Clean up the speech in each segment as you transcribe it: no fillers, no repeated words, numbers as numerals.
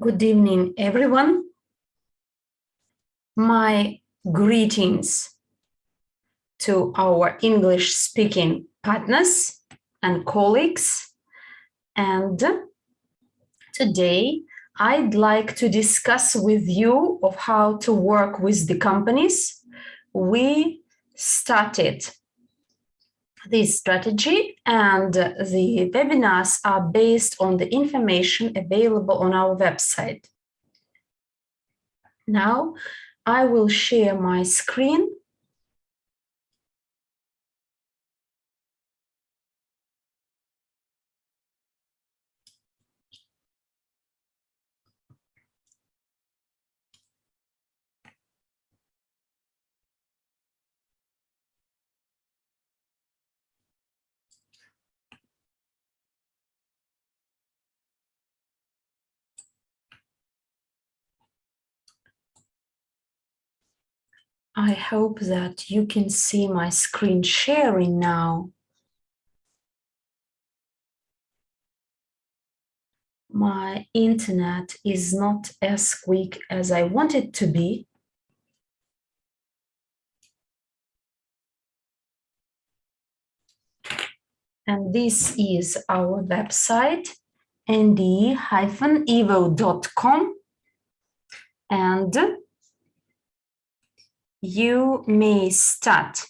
Good evening, everyone. My greetings to our English-speaking partners and colleagues. And today, I'd like to discuss with you of how to work with the companies. We started this strategy, and the webinars are based on the information available on our website. Now, I will share my screen. I hope that you can see my screen sharing now. My internet is not as quick as I want it to be. And this is our website, NDE-evo.com. And you may start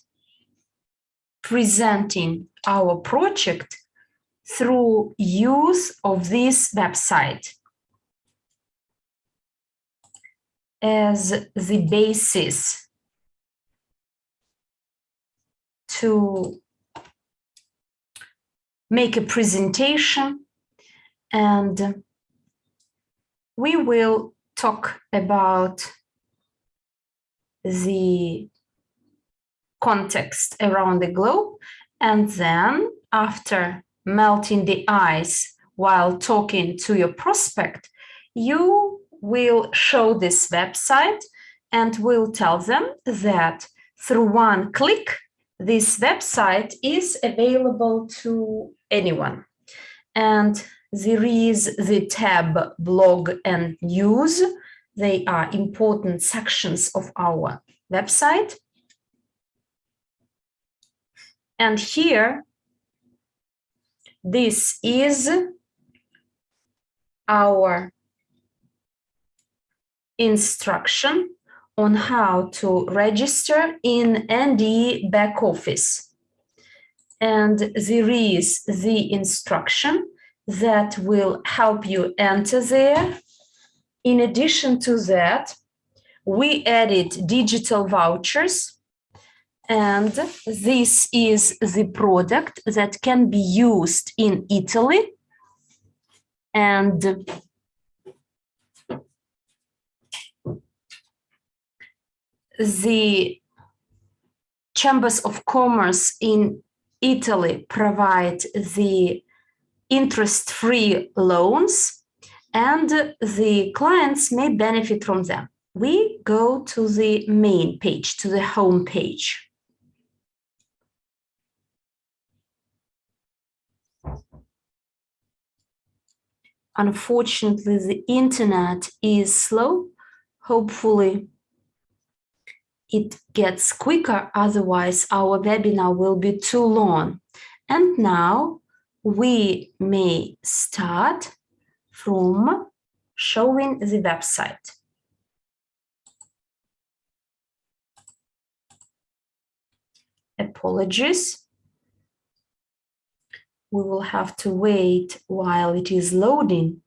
presenting our project through use of this website as the basis to make a presentation, and we will talk about the context around the globe, and then after melting the ice while talking to your prospect, you will show this website and will tell them that through one click, this website is available to anyone. And there is the tab blog and news. They are important sections of our website. And here, this is our instruction on how to register in NDE back office. And there is the instruction that will help you enter there. In addition to that, we added digital vouchers. And this is the product that can be used in Italy. And the chambers of commerce in Italy provide the interest-free loans, and the clients may benefit from them. We go to the main page, to the home page. Unfortunately, the internet is slow. Hopefully, it gets quicker, otherwise our webinar will be too long. And now we may start from showing the website. Apologies. We will have to wait while it is loading.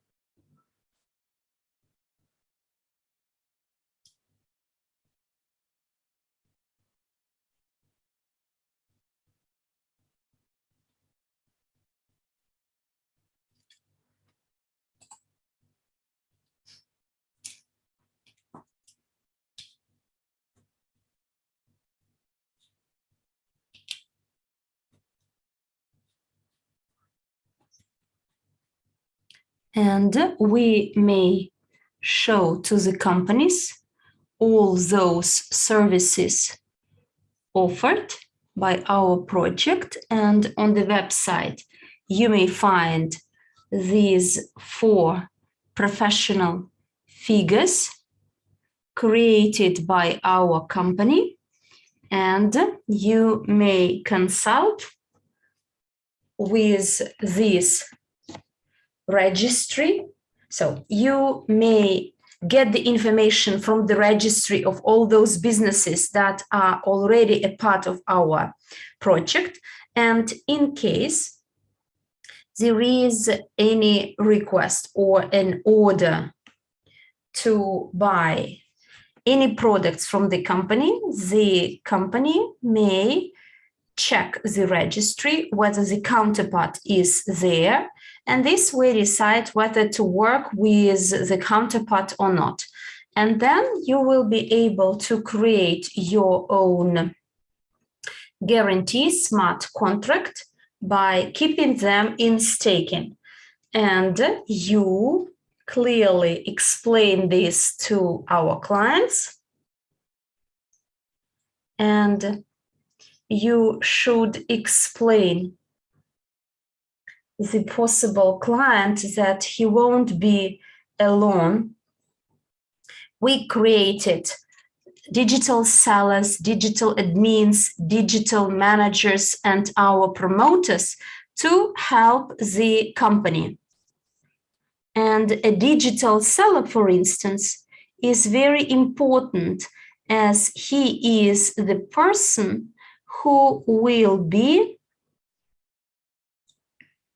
And we may show to the companies all those services offered by our project. And on the website, you may find these 4 professional figures created by our company, and you may consult with this registry. So you may get the information from the registry of all those businesses that are already a part of our project. And in case there is any request or an order to buy any products from the company may check the registry whether the counterpart is there, and this will decide whether to work with the counterpart or not. And then you will be able to create your own guarantee smart contract by keeping them in staking. And you clearly explain this to our clients, and you should explain the possible client that he won't be alone. We created digital sellers, digital admins, digital managers, and our promoters to help the company. And a digital seller, for instance, is very important, as he is the person who will be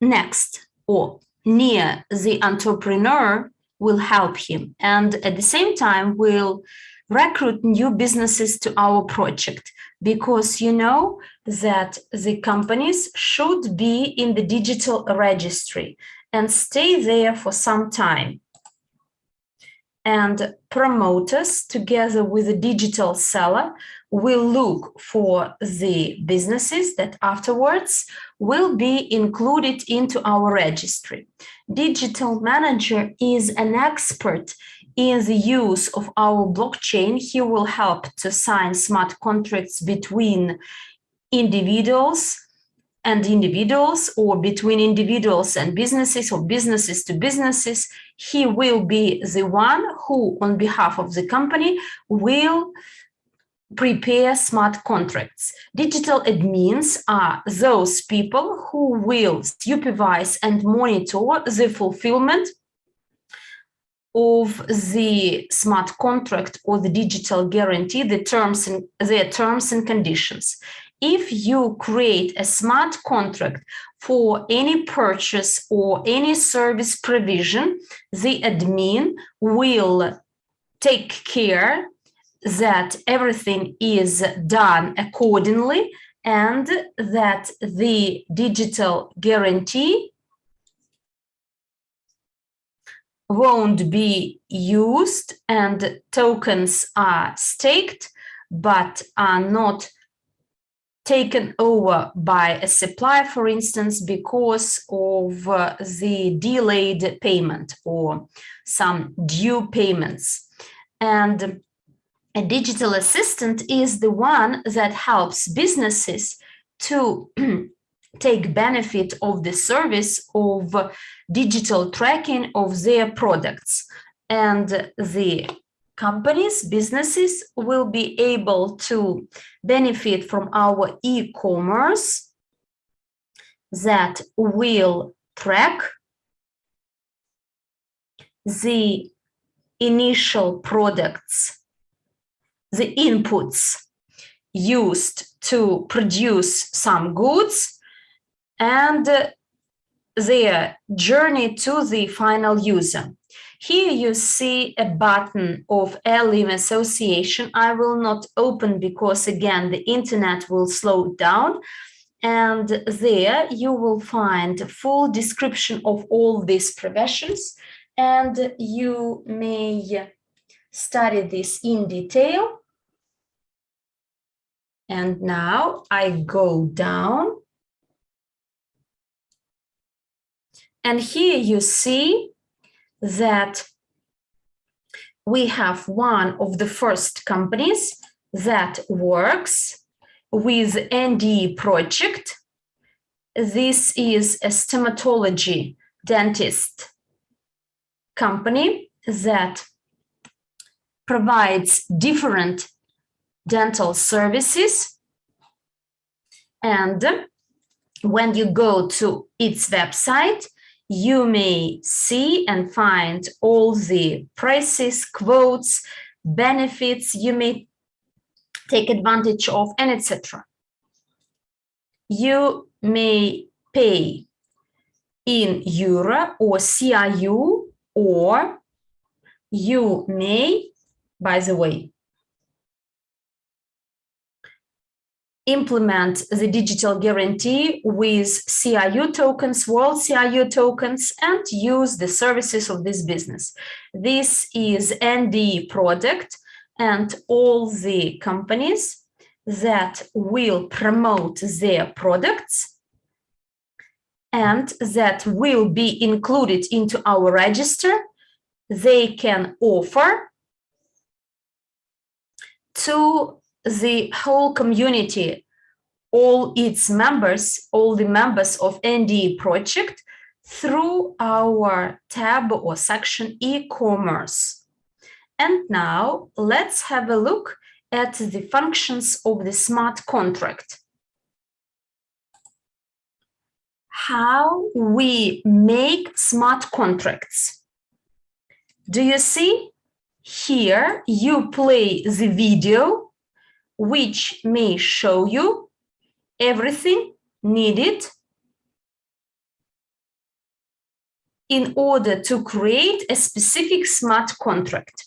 next or near the entrepreneur, will help him, and at the same time will recruit new businesses to our project, because you know that the companies should be in the digital registry and stay there for some time. And promoters, together with a digital seller, will look for the businesses that afterwards will be included into our registry. Digital manager is an expert in the use of our blockchain. He will help to sign smart contracts between individuals and individuals, or between individuals and businesses, or businesses to businesses. He will be the one who, on behalf of the company, will prepare smart contracts. Digital admins are those people who will supervise and monitor the fulfillment of the smart contract or the digital guarantee, their terms and conditions. If you create a smart contract for any purchase or any service provision, the admin will take care that everything is done accordingly, and that the digital guarantee won't be used and tokens are staked but are not taken over by a supplier, for instance, because of the delayed payment or some due payments. And a digital assistant is the one that helps businesses to take benefit of the service of digital tracking of their products. And the companies, businesses will be able to benefit from our e-commerce that will track the initial products, the inputs used to produce some goods, and their journey to the final user. Here you see a button of Elim Association. I will not open because, again, the internet will slow down. And there you will find a full description of all these professions, and you may study this in detail. And now I go down. And here you see that we have one of the first companies that works with NDE project. This is a stomatology dentist company that provides different dental services, and when you go to its website, you may see and find all the prices, quotes, benefits you may take advantage of, and etc. You may pay in euro or CIU, or you may, by the way, implement the digital guarantee with CIU tokens, world CIU tokens, and use the services of this business. This is NDE product, and all the companies that will promote their products and that will be included into our register, they can offer to the whole community, all its members, all the members of NDE project, through our tab or section e-commerce. And now let's have a look at the functions of the smart contract. How we make smart contracts. Do you see? Here you play the video, which may show you everything needed in order to create a specific smart contract.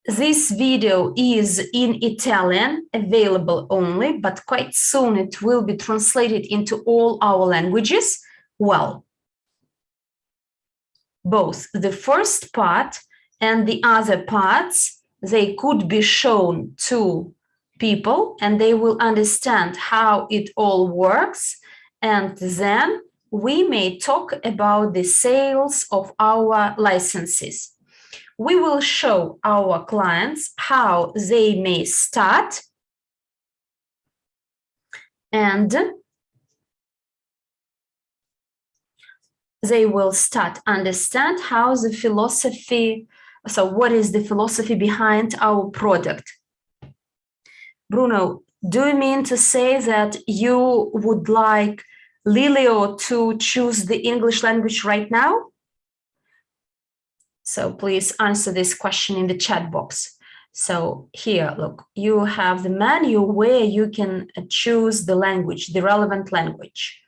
This video is in Italian, available only, but quite soon it will be translated into all our languages. Well, both the first part and the other parts, they could be shown to people and they will understand how it all works. And then we may talk about the sales of our licenses. We will show our clients how they may start, and they will start understand how the philosophy, so what is the philosophy behind our product. Bruno, do you mean to say that you would like Lilio to choose the English language right now? So please answer this question in the chat box. So here, look, you have the menu where you can choose the language, the relevant language.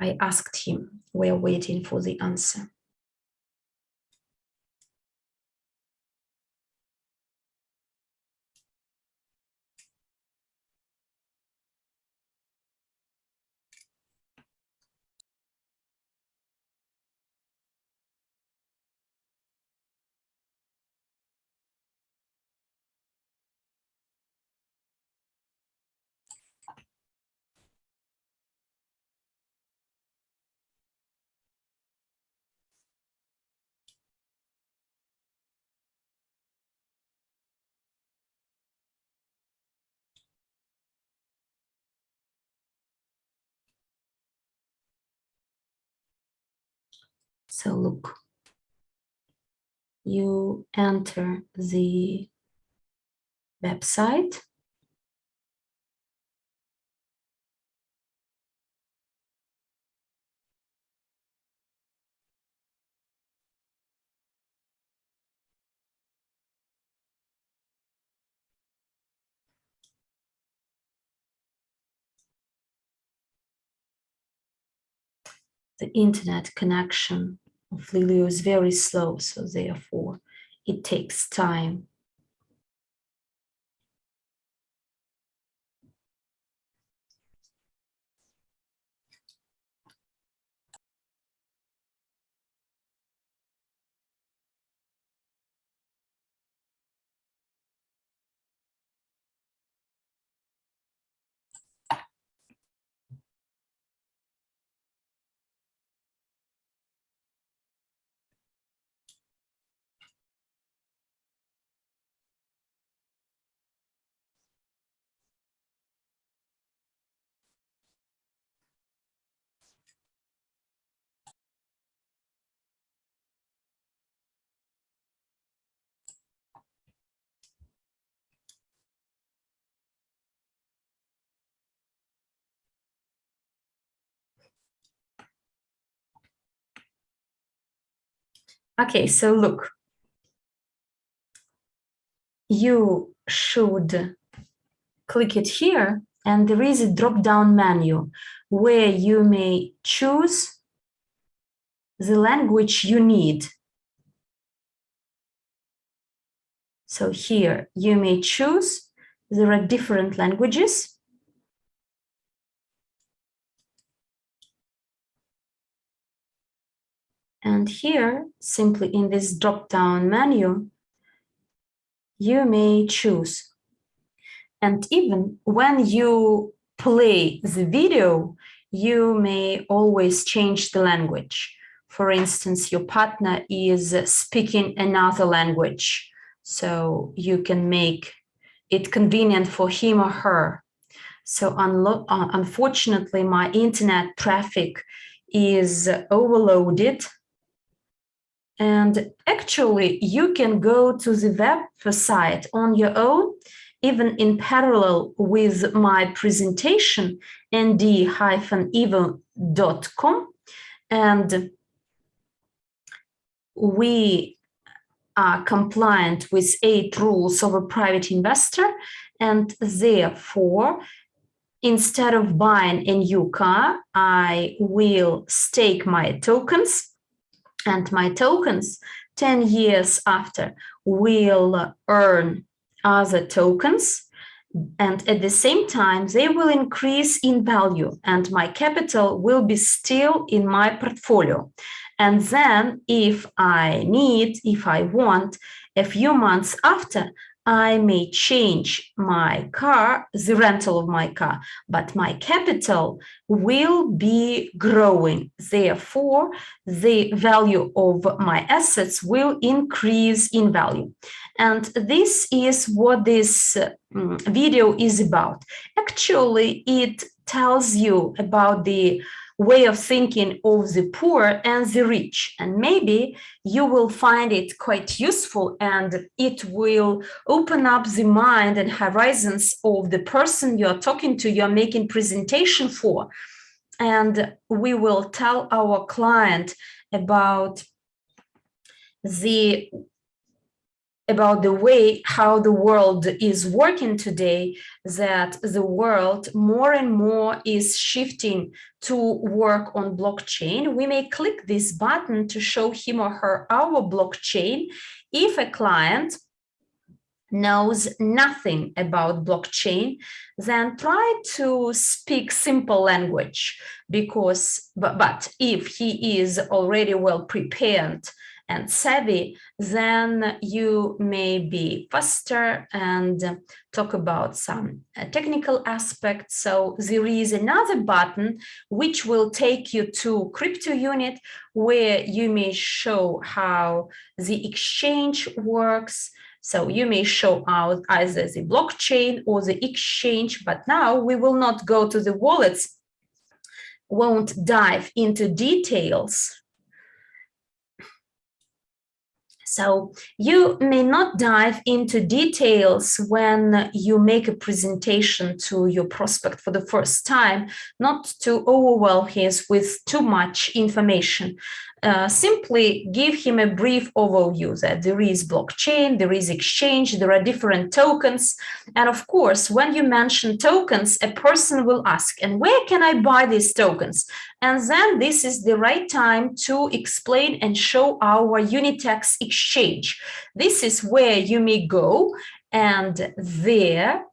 I asked him, we're waiting for the answer. So look, you enter the website. The internet connection of Lilio is very slow, so therefore it takes time. Okay, so look, you should click it here, and there is a drop-down menu where you may choose the language you need. So here you may choose, there are different languages. And here, simply in this drop-down menu, you may choose. And even when you play the video, you may always change the language. For instance, your partner is speaking another language, so you can make it convenient for him or her. So unfortunately, my internet traffic is overloaded. And actually, you can go to the website on your own, even in parallel with my presentation, NDE-evo.com. And we are compliant with 8 rules of a private investor. And therefore, instead of buying a new car, I will stake my tokens. And my tokens, 10 years after, will earn other tokens. And at the same time, they will increase in value, and my capital will be still in my portfolio. And then if I want, a few months after, I may change my car, the rental of my car, but my capital will be growing. Therefore, the value of my assets will increase in value. And this is what this video is about. Actually, it tells you about the way of thinking of the poor and the rich, and maybe you will find it quite useful, and it will open up the mind and horizons of the person you're talking to, you're making presentation for. And we will tell our client about the way how the world is working today, that the world more and more is shifting to work on blockchain. We may click this button to show him or her our blockchain. If a client knows nothing about blockchain, then try to speak simple language, because but if he is already well prepared and savvy, then you may be faster and talk about some technical aspects. So there is another button which will take you to crypto unit, where you may show how the exchange works. So you may show out either the blockchain or the exchange, but now we will not go to the wallets, won't dive into details. So you may not dive into details when you make a presentation to your prospect for the first time, not to overwhelm him with too much information. Simply give him a brief overview that there is blockchain, there is exchange, there are different tokens. And of course, when you mention tokens, a person will ask, and where can I buy these tokens? And then this is the right time to explain and show our Unitex exchange. This is where you may go, and there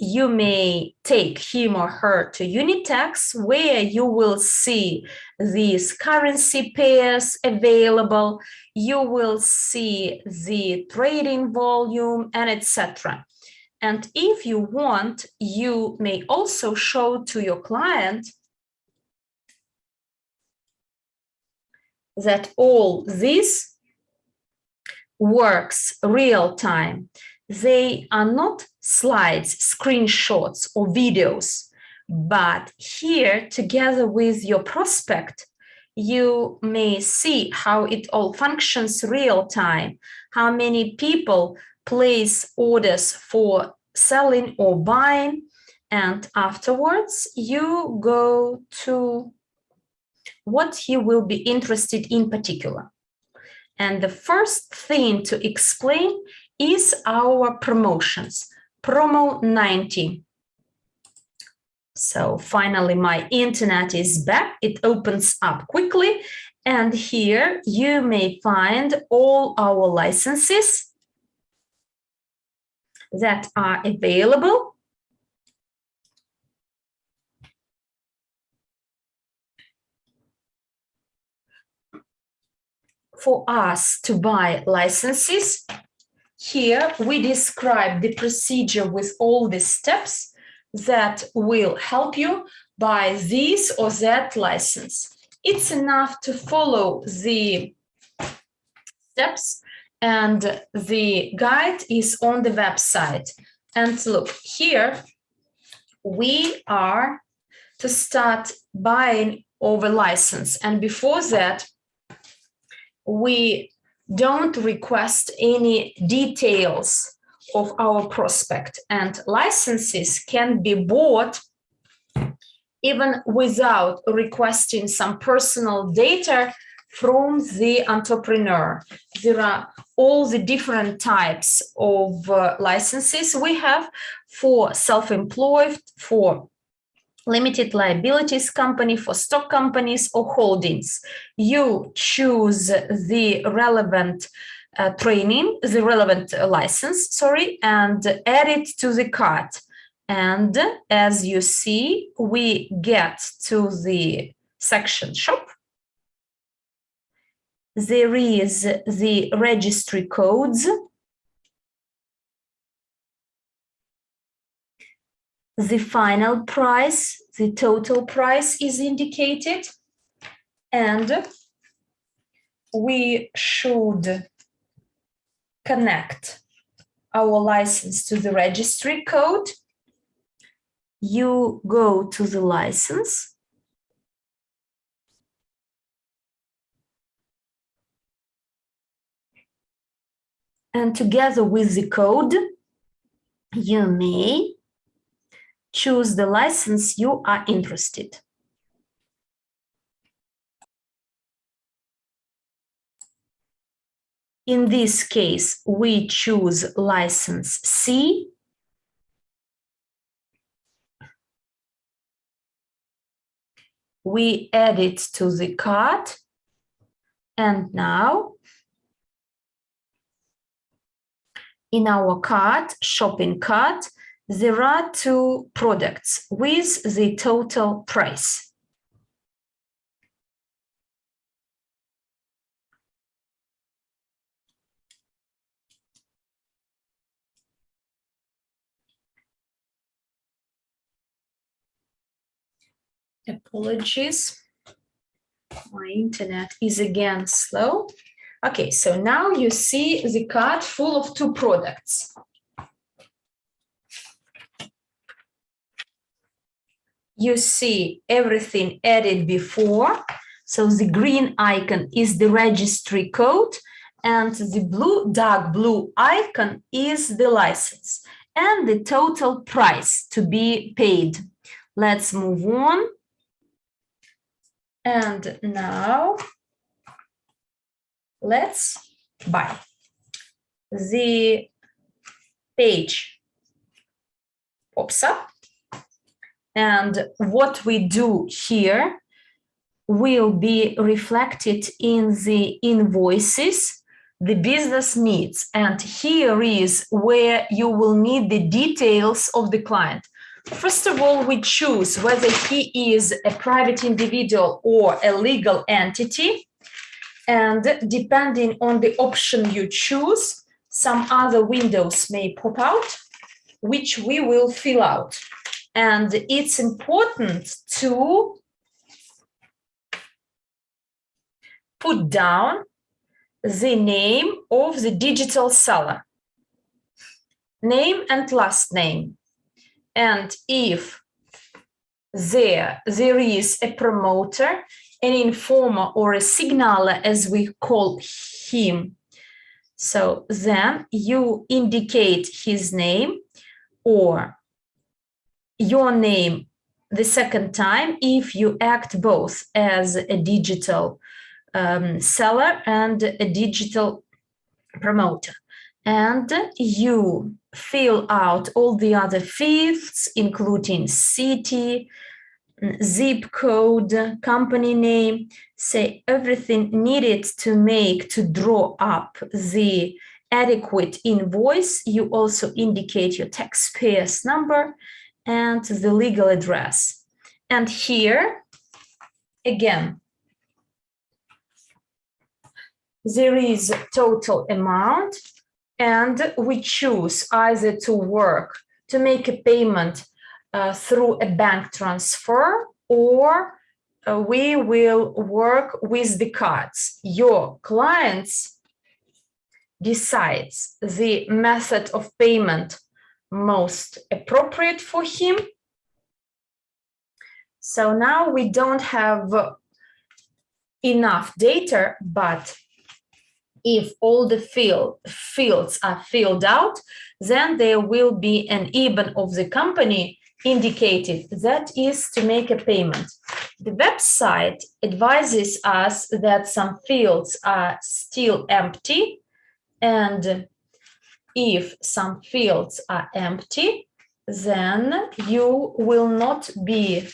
you may take him or her to Unitex, where you will see these currency pairs available, you will see the trading volume, and etc. And if you want, you may also show to your client that all this works real time. They are not slides, screenshots, or videos, but here, together with your prospect, you may see how it all functions real time, how many people place orders for selling or buying, and afterwards you go to what he will be interested in particular. And the first thing to explain is our promotions. Promo 90. So finally, my internet is back. It opens up quickly. And here you may find all our licenses that are available. For us to buy licenses, here we describe the procedure with all the steps that will help you buy this or that license. It's enough to follow the steps, and the guide is on the website. And look, here we are to start buying over license. And before that, we don't request any details of our prospect, and licenses can be bought even without requesting some personal data from the entrepreneur. There are all the different types of licenses we have for self-employed, for limited liabilities company, for stock companies or holdings. You choose the relevant license, and add it to the cart. And as you see, we get to the section shop. There is the registry codes. The final price, the total price is indicated, and we should connect our license to the registry code. You go to the license, and together with the code, you may choose the license you are interested. In this case, we choose license C. We add it to the cart, and now in our cart, shopping cart, there are two products with the total price. Apologies, my internet is again slow. Okay, so now you see the cart full of two products. You see everything added before. So the green icon is the registry code, and the blue, dark blue icon is the license and the total price to be paid. Let's move on. And now let's buy. The page pops up, and what we do here will be reflected in the invoices, the business needs. And here is where you will need the details of the client. First of all, we choose whether he is a private individual or a legal entity. And depending on the option you choose, some other windows may pop out, which we will fill out. And it's important to put down the name of the digital seller, name and last name. And if there is a promoter, an informer, or a signaler, as we call him, so then you indicate his name or your name the second time if you act both as a digital seller and a digital promoter. And you fill out all the other fields, including city, zip code, company name, say everything needed to draw up the adequate invoice. You also indicate your taxpayer's number and the legal address. And here, again, there is total amount, and we choose either to make a payment through a bank transfer, or we will work with the cards. Your clients decides the method of payment most appropriate for him. So now we don't have enough data, but if all the fields are filled out, then there will be an IBAN of the company indicated, that is to make a payment. The website advises us that some fields are still empty, and if some fields are empty, then you will not be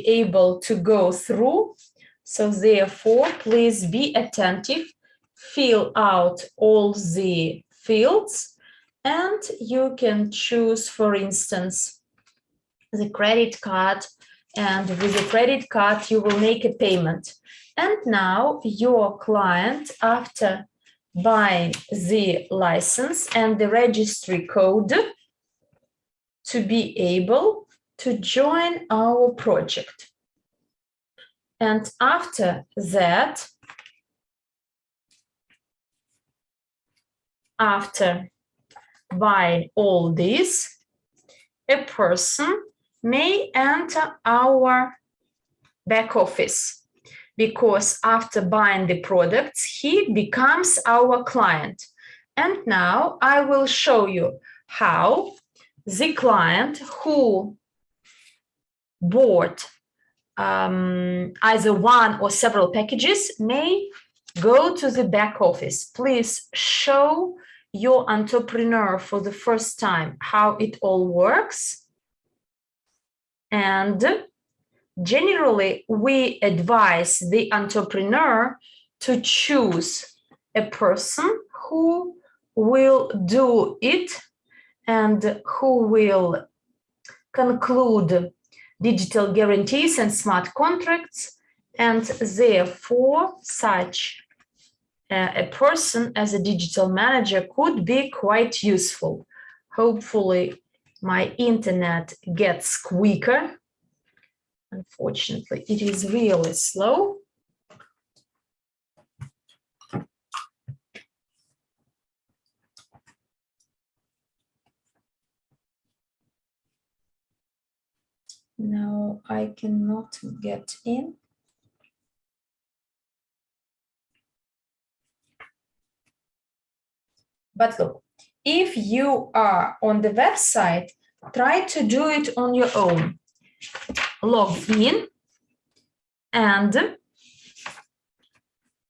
able to go through. So therefore, please be attentive, fill out all the fields, and you can choose, for instance, the credit card, and with the credit card, you will make a payment. And now your client, after buying the license and the registry code, to be able to join our project. And after that, after buying all this, a person may enter our back office, because after buying the products, he becomes our client. And now I will show you how the client who bought either one or several packages may go to the back office. Please show your entrepreneur for the first time how it all works. And generally, we advise the entrepreneur to choose a person who will do it and who will conclude digital guarantees and smart contracts, and therefore such a person as a digital manager could be quite useful. Hopefully my internet gets quicker. Unfortunately, it is really slow. No, I cannot get in. But look, if you are on the website, try to do it on your own. Log in, and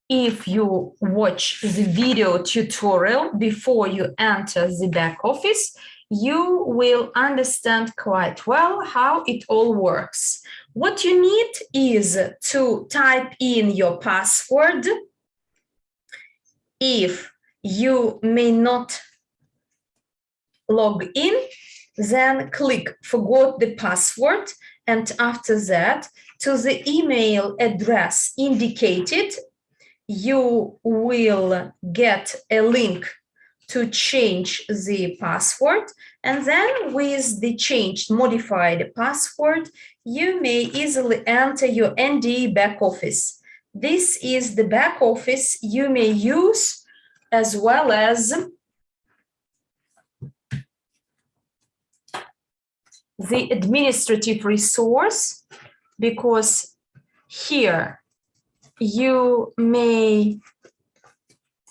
if you watch the video tutorial before you enter the back office, you will understand quite well how it all works. What you need is to type in your password. If you may not log in, then click forgot the password, and after that, to the email address indicated, you will get a link to change the password, and then with the changed modified password, you may easily enter your NDE back office. This is the back office you may use as well as the administrative resource, because here you may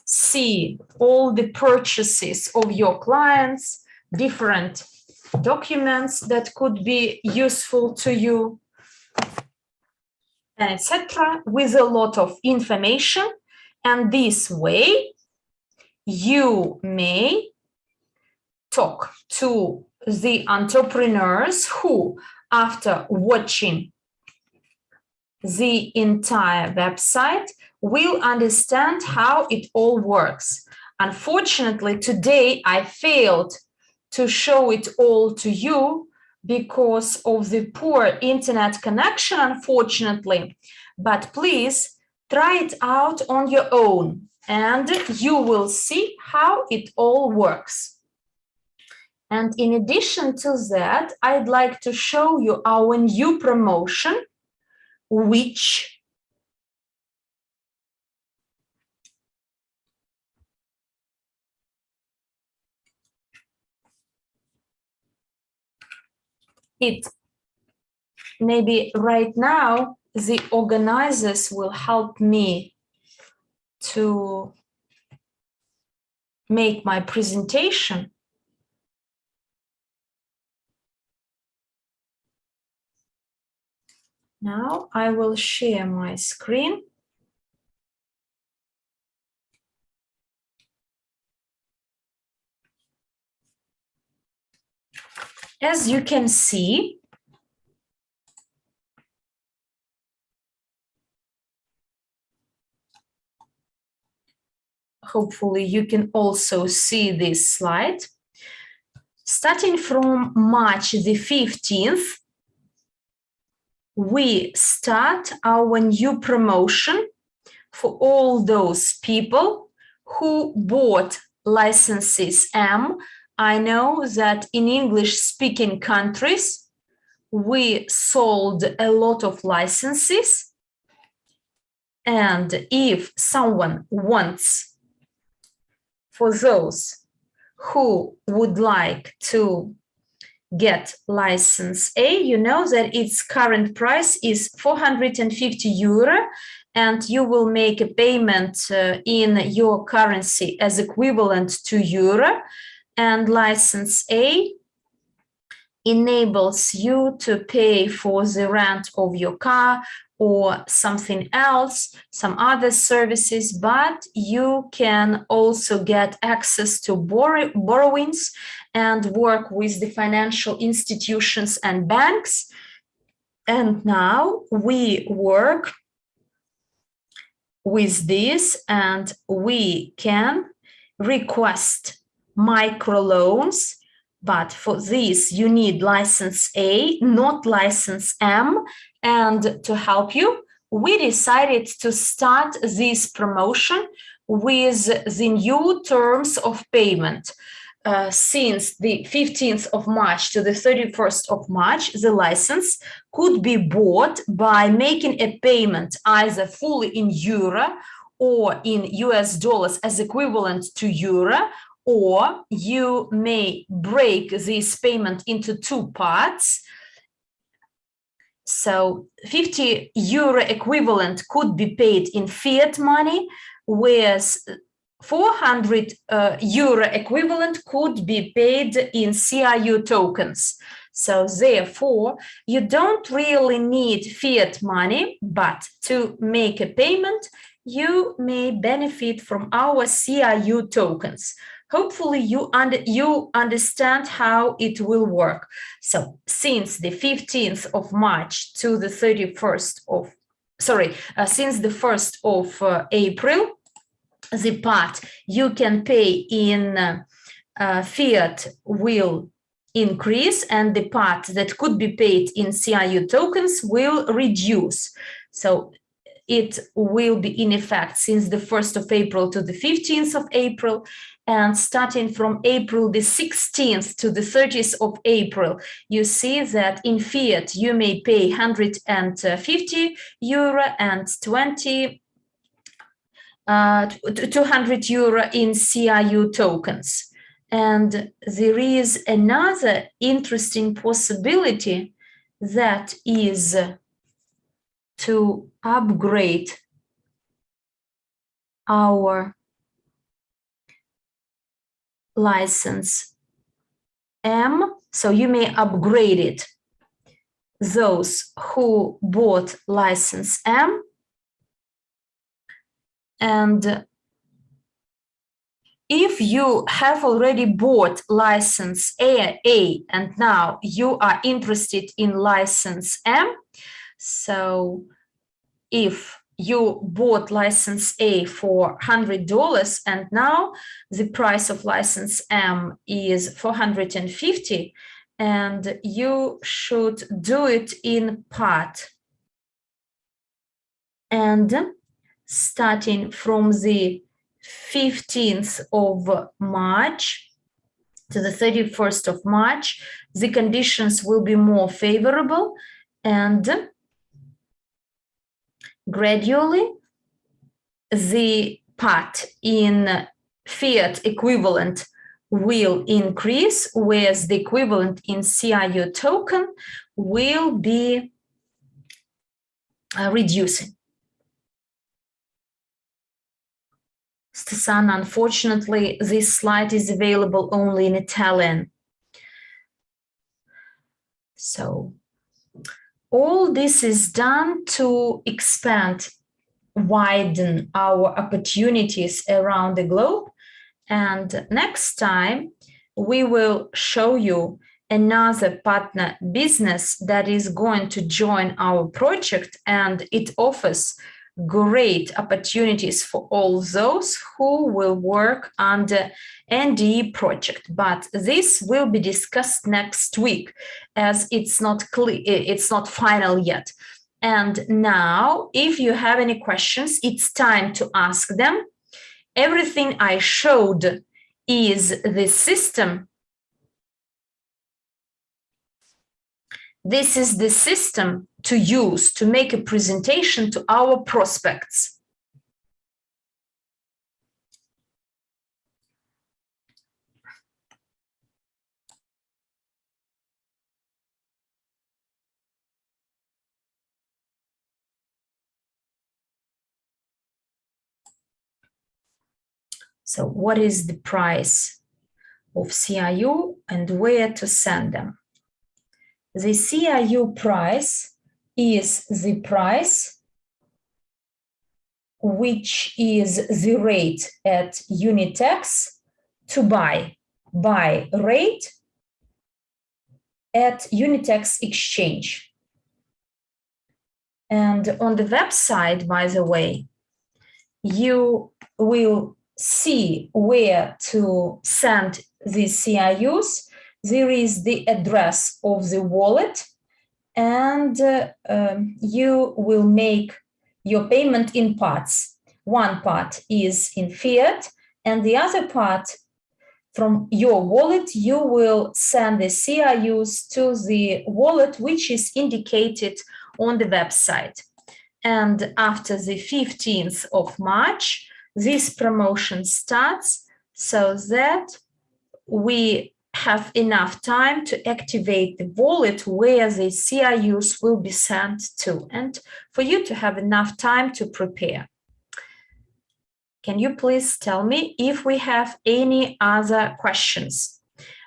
see all the purchases of your clients, different documents that could be useful to you. and etc. with a lot of information. And this way, you may talk to the entrepreneurs who, after watching the entire website, will understand how it all works. Unfortunately, today I failed to show it all to you because of the poor internet connection, unfortunately. But please try it out on your own and you will see how it all works. And in addition to that, I'd like to show you our new promotion, which it maybe right now the organizers will help me to make my presentation. Now I will share my screen. As you can see, hopefully you can also see this slide. Starting from March the 15th, we start our new promotion for all those people who bought licenses M. I know that in English-speaking countries, we sold a lot of licenses. And if someone wants, for those who would like to get license A, you know that its current price is 450 euro, and you will make a payment in your currency as equivalent to euro, and license A enables you to pay for the rent of your car or something else, some other services, but you can also get access to borrowings and work with the financial institutions and banks. And now we work with this and we can request microloans, but for this you need license A, not license M. And to help you, we decided to start this promotion with the new terms of payment. Since the 15th of March to the 31st of March, the license could be bought by making a payment either fully in euro or in US dollars as equivalent to euro, or you may break this payment into two parts. So 50 euro equivalent could be paid in fiat money, whereas 400 euro equivalent could be paid in CIU tokens. So therefore, you don't really need fiat money, but to make a payment, you may benefit from our CIU tokens. Hopefully you understand how it will work. So since the 15th of March to the 31st of, since the 1st of April, the part you can pay in fiat will increase and the part that could be paid in CIU tokens will reduce. So it will be in effect since the 1st of April to the 15th of April. And starting from April the 16th to the 30th of April, you see that in fiat you may pay 150 euro and 200 euro in CIU tokens. And there is another interesting possibility, that is to upgrade our license M. So you may upgrade it those who bought license M, and if you have already bought license A and now you are interested in license M, so if you bought license A for $100 and now the price of license M is $450, and you should do it in part. And starting from the 15th of March to the 31st of March, the conditions will be more favorable, and gradually the part in fiat equivalent will increase, whereas the equivalent in CIU token will be reducing. Stesan, unfortunately, this slide is available only in Italian. So all this is done to expand, widen our opportunities around the globe. And next time, we will show you another partner business that is going to join our project, and it offers great opportunities for all those who will work under NDE project. But this will be discussed next week, as it's not clear, it's not final yet. And now, if you have any questions, it's time to ask them. Everything I showed is the system. This is the system to use to make a presentation to our prospects. So what is the price of CIU and where to send them? The CIU price is the price which is the rate at Unitex to buy rate at Unitex exchange. And on the website, by the way, you will see where to send the CIUs. There is the address of the wallet, and you will make your payment in parts. One part is in fiat, and the other part from your wallet, you will send the CIUs to the wallet which is indicated on the website. And after the 15th of March, this promotion starts, so that we have enough time to activate the wallet where the CIUs will be sent to, and for you to have enough time to prepare. Can you please tell me if we have any other questions?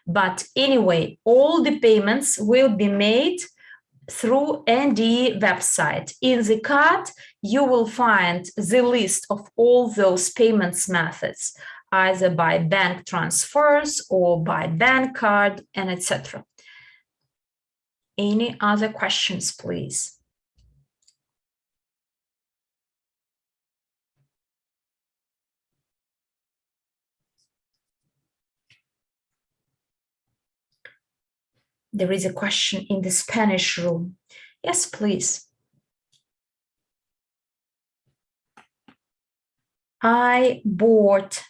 But anyway, all the payments will be made through NDE website. In the card, you will find the list of all those payments methods, either by bank transfers or by bank card, and etc. Any other questions, please? There is a question in the Spanish room. Yes, please. I bought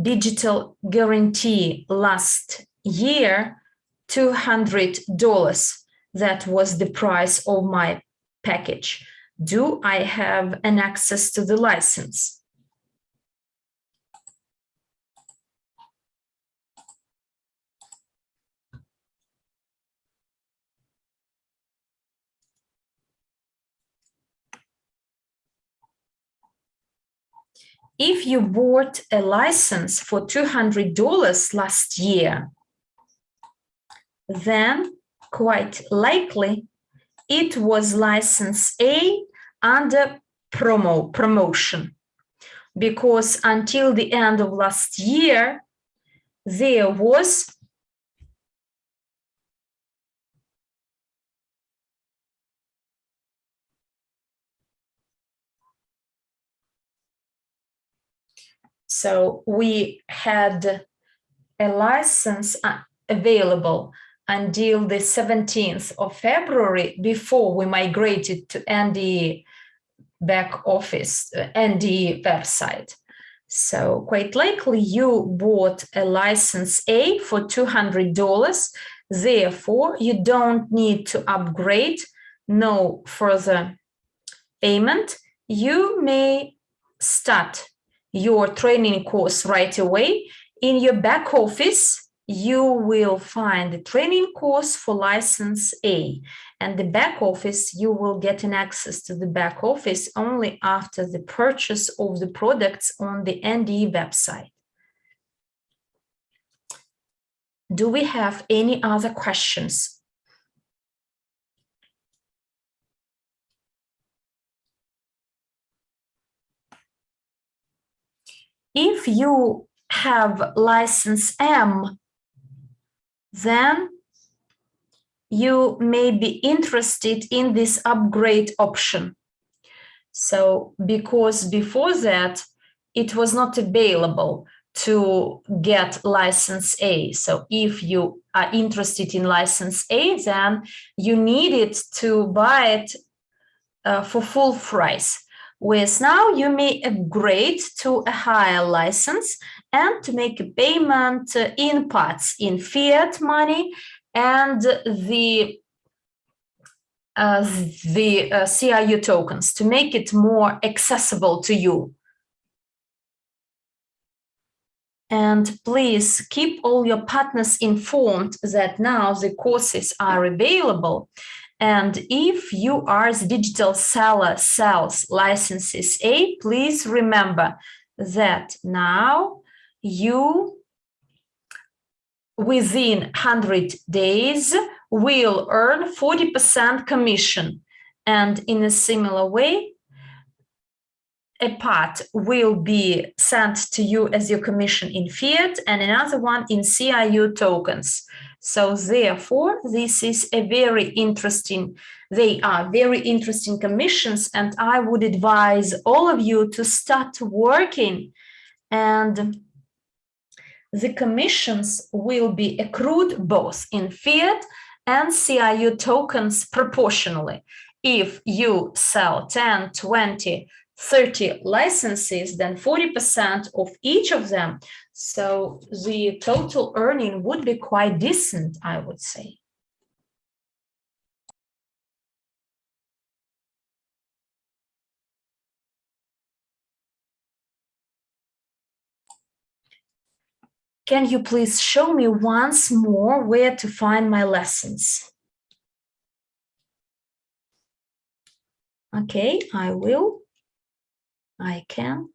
digital guarantee last year, $200. That was the price of my package. Do I have an access to the license? If you bought a license for $200 last year, then quite likely it was license A under promotion, because until the end of last year, there was so we had a license available until the 17th of February before we migrated to NDE back office, NDE website. So quite likely you bought a license A for $200. Therefore, you don't need to upgrade, no further payment. You may start your training course right away. In your back office, you will find the training course for license A. And the back office, you will get an access to the back office only after the purchase of the products on the NDE website. Do we have any other questions? If you have license M, then you may be interested in this upgrade option. So, because before that, it was not available to get license A. So if you are interested in license A, then you needed to buy it for full price. Whereas now you may upgrade to a higher license and to make a payment in parts, in fiat money and the CIU tokens, to make it more accessible to you. And please keep all your partners informed that now the courses are available. And if you are the digital seller sells licenses A, please remember that now you, within 100 days, will earn 40% commission. And in a similar way, a part will be sent to you as your commission in fiat and another one in CIU tokens. So therefore, this is a very interesting, they are very interesting commissions, and I would advise all of you to start working, and the commissions will be accrued both in fiat and CIU tokens proportionally. If you sell 10, 20, 30 licenses, then 40% of each of them. So the total earning would be quite decent, I would say. Can you please show me once more where to find my lessons? Okay, I will. I can.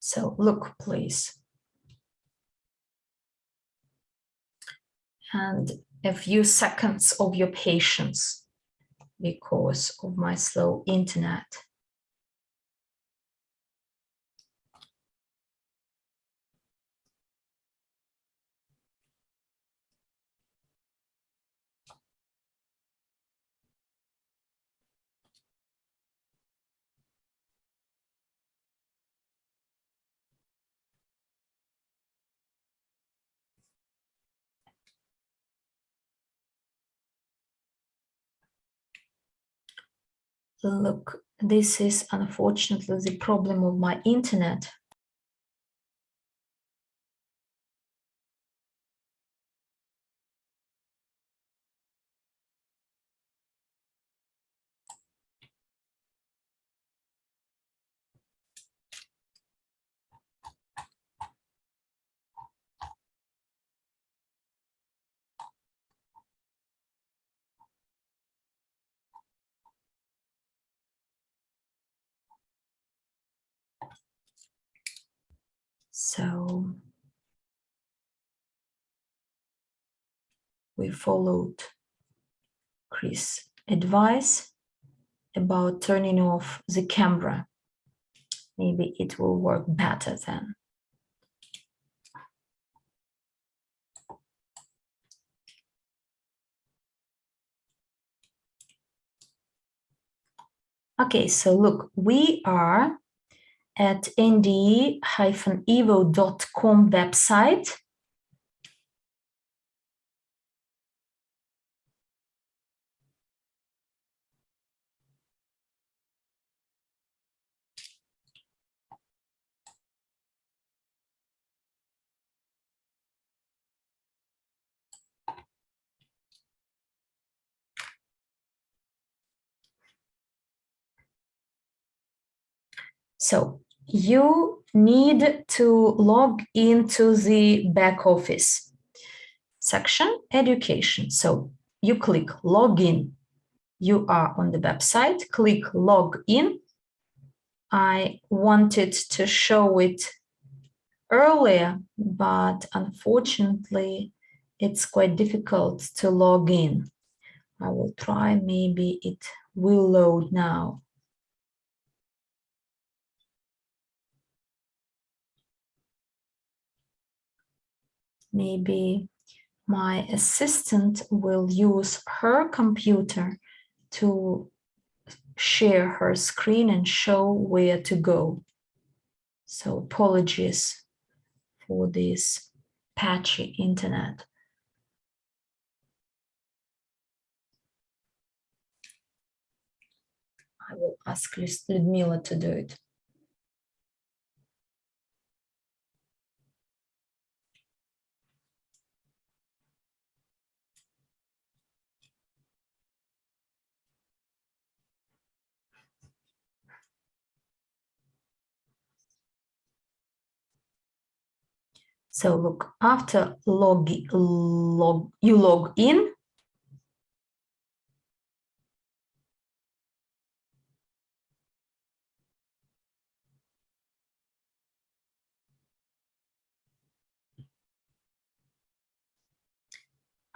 So look, please. And a few seconds of your patience because of my slow internet. Look, this is unfortunately the problem of my internet. So we followed Chris' advice about turning off the camera. Maybe it will work better then. Okay, so look, we are at NDE-evo.com website. So you need to log into the back office section, education. So you click login. You are on the website, click login. I wanted to show it earlier, but unfortunately, it's quite difficult to log in. I will try, maybe it will load now. Maybe my assistant will use her computer to share her screen and show where to go. So apologies for this patchy internet. I will ask Ludmila to do it. So look, after you log in,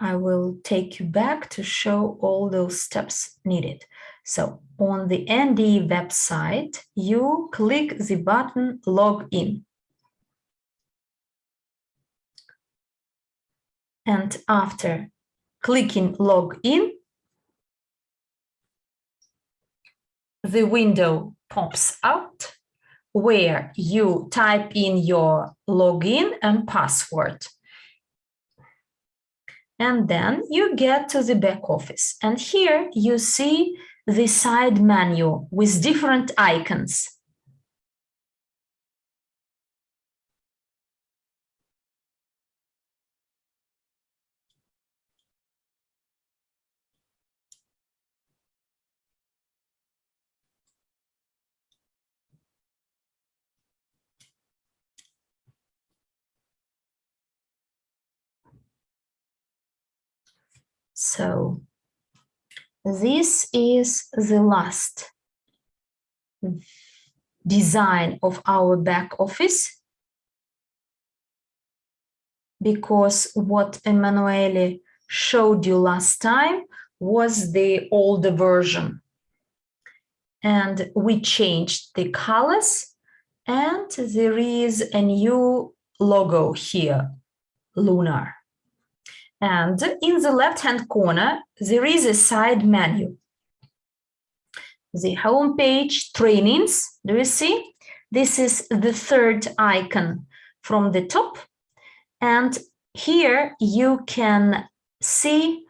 I will take you back to show all those steps needed. So on the NDE website, you click the button Log In. And after clicking Log In, the window pops out where you type in your login and password. And then you get to the back office. And here you see the side menu with different icons. So this is the last design of our back office, because what Emanuele showed you last time was the older version. And we changed the colors, and there is a new logo here, Lunar. And in the left-hand corner, there is a side menu. The home page, trainings, do you see? This is the third icon from the top. And here you can see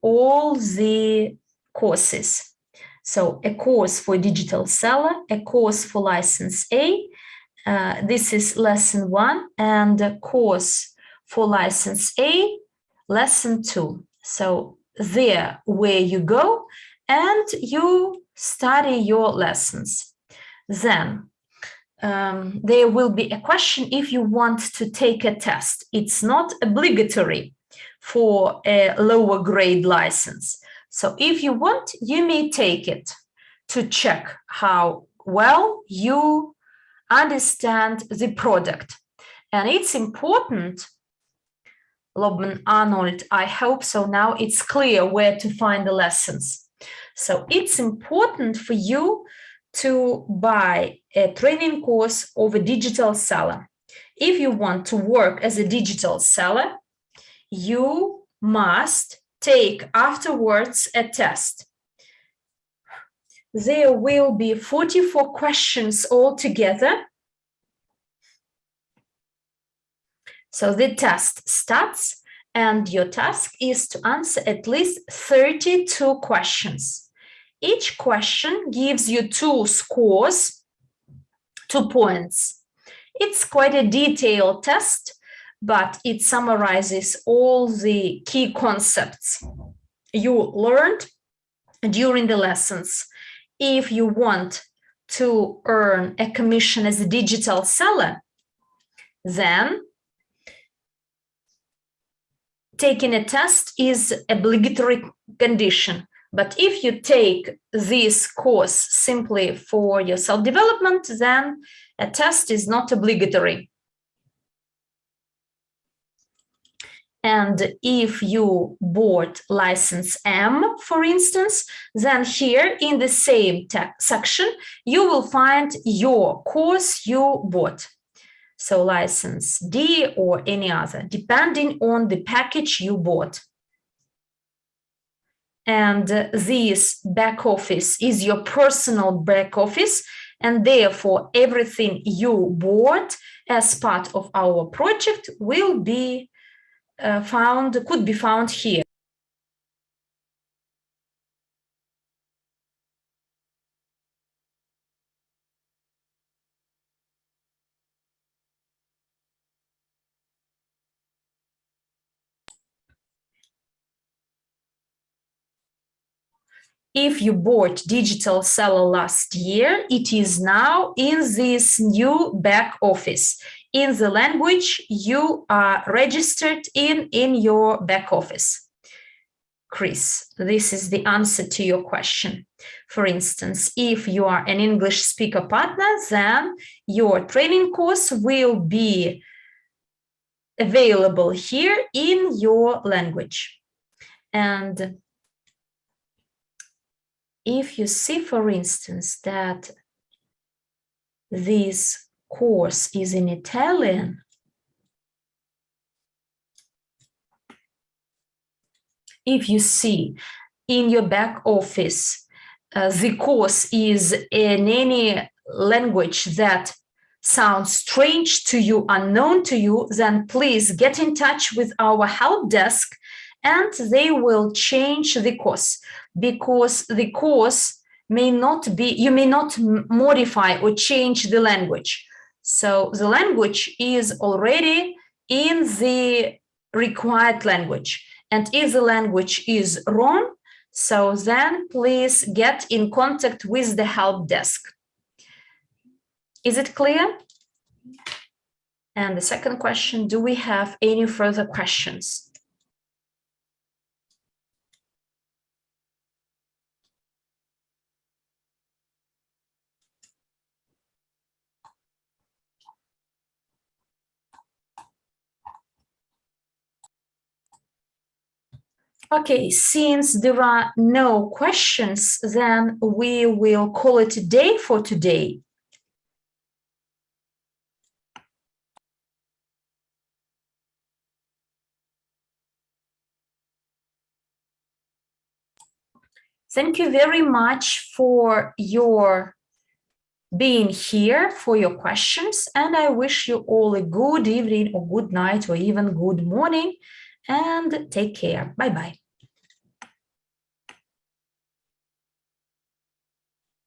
all the courses. So a course for digital seller, a course for license A, this is lesson 1, and a course for license A, lesson 2. So there where you go and you study your lessons. Then there will be a question if you want to take a test. It's not obligatory for a lower grade license. So if you want, you may take it to check how well you understand the product. And it's important, Lobman Arnold, I hope so now it's clear where to find the lessons. So it's important for you to buy a training course of a digital seller. If you want to work as a digital seller, you must take afterwards a test. There will be 44 questions altogether. So the test starts, and your task is to answer at least 32 questions. Each question gives you 2 scores, 2 points. It's quite a detailed test, but it summarizes all the key concepts you learned during the lessons. If you want to earn a commission as a digital seller, then taking a test is obligatory condition. But if you take this course simply for your self-development, then a test is not obligatory. And if you bought license M, for instance, then here in the same section, you will find your course you bought. So license D or any other, depending on the package you bought. And this back office is your personal back office, and therefore everything you bought as part of our project will be could be found here. If you bought digital seller last year, it is now in this new back office, in the language you are registered in your back office. Chris, this is the answer to your question. For instance, if you are an English speaker partner, then your training course will be available here in your language. And if you see, for instance, that this course is in Italian, if you see in your back office the course is in any language that sounds strange to you, unknown to you, then please get in touch with our help desk and they will change the course, because the course may not be, you may not modify or change the language. So the language is already in the required language. And if the language is wrong, so then please get in contact with the help desk. Is it clear? And the second question, do we have any further questions? Okay, since there are no questions, then we will call it a day for today. Thank you very much for your being here, for your questions, and I wish you all a good evening or good night or even good morning, and take care. Bye-bye.